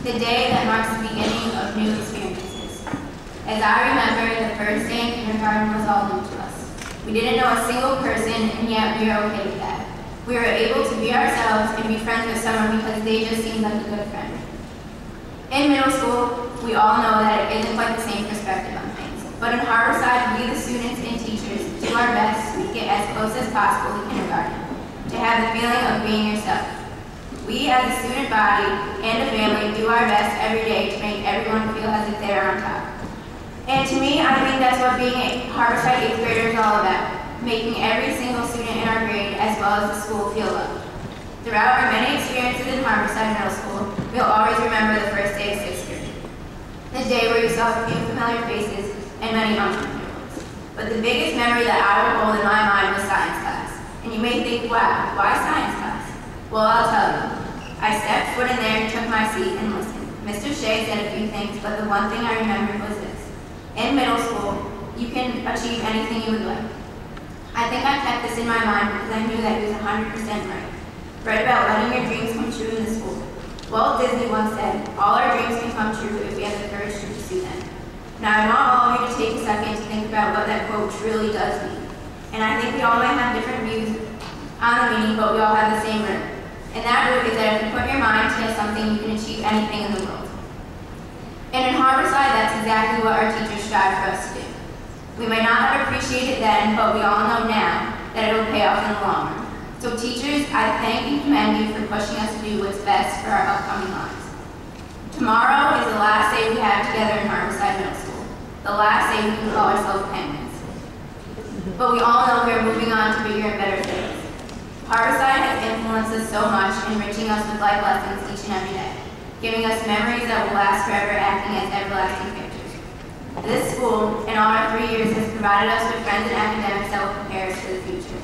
the day that marks the beginning of new experiences. As I remember, the first day in kindergarten was all new to us. We didn't know a single person, and yet we were okay with that. We were able to be ourselves and be friends with someone because they just seemed like a good friend. In middle school, we all know that it isn't quite the same perspective on things. But in Harborside, we, the students and teachers, do our best to make it as close as possible to kindergarten, to have the feeling of being yourself. We, as a student body and a family, do our best every day to make everyone feel as if they are on top. And to me, I think that's what being a Harborside 8th grader is all about, making every single student in our grade, as well as the school, feel loved. Throughout our many experiences in Harborside Middle School, we'll always remember the first day of 6th grade, the day where you saw a few familiar faces and many unfamiliar ones. But the biggest memory that I will hold in my mind was science class. And you may think, wow, why science class? Well, I'll tell you. I stepped foot in there, took my seat, and listened. Mr. Shea said a few things, but the one thing I remembered was this. In middle school, you can achieve anything you would like. I think I kept this in my mind because I knew that he was 100% right. Right about letting your dreams come true in the school. Walt Disney once said, all our dreams can come true if we have the courage to pursue them. Now, I want all of you to take a second to think about what that quote truly does mean. And I think we all might have different views on the meaning, but we all have the same root. And that root is that if you put your mind to something, you can achieve anything in the world. And in Harborside, that's exactly what our teachers strive for us to do. We may not have appreciated it then, but we all know now that it will pay off in the long run. So teachers, I thank and commend you for pushing us to do what's best for our upcoming lives. Tomorrow is the last day we have together in Harborside Middle School. The last day we can call ourselves penguins. But we all know we are moving on to bigger and better things. Harborside has influenced us so much, enriching us with life lessons each and every day, giving us memories that will last forever, acting as everlasting pictures. This school, in all our 3 years, has provided us with friends and academics that will prepare us for the future.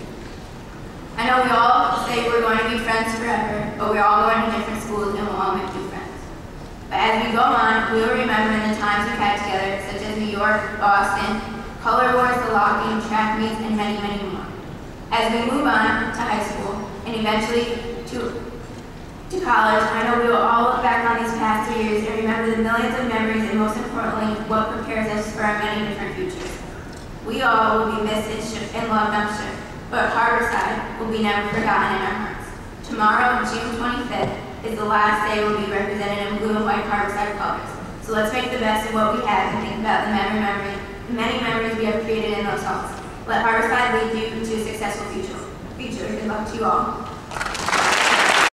I know we all say we're going to be friends forever, but we're all going to different schools and we'll all make new friends. But as we go on, we will remember the times we've had together, such as New York, Boston, color wars, the locking, track meets, and many, many more. As we move on to high school and eventually to college, I know we will all look back on these past 3 years and remember the millions of memories and most importantly, what prepares us for our many different futures. We all will be missed and loved, I'm sure, but Harborside will be never forgotten in our hearts. Tomorrow, June 25th, is the last day we'll be represented in blue and white Harborside colors. So let's make the best of what we have and think about the many memories we have created in those halls. Let Harborside lead you to a successful future. Good luck to you all.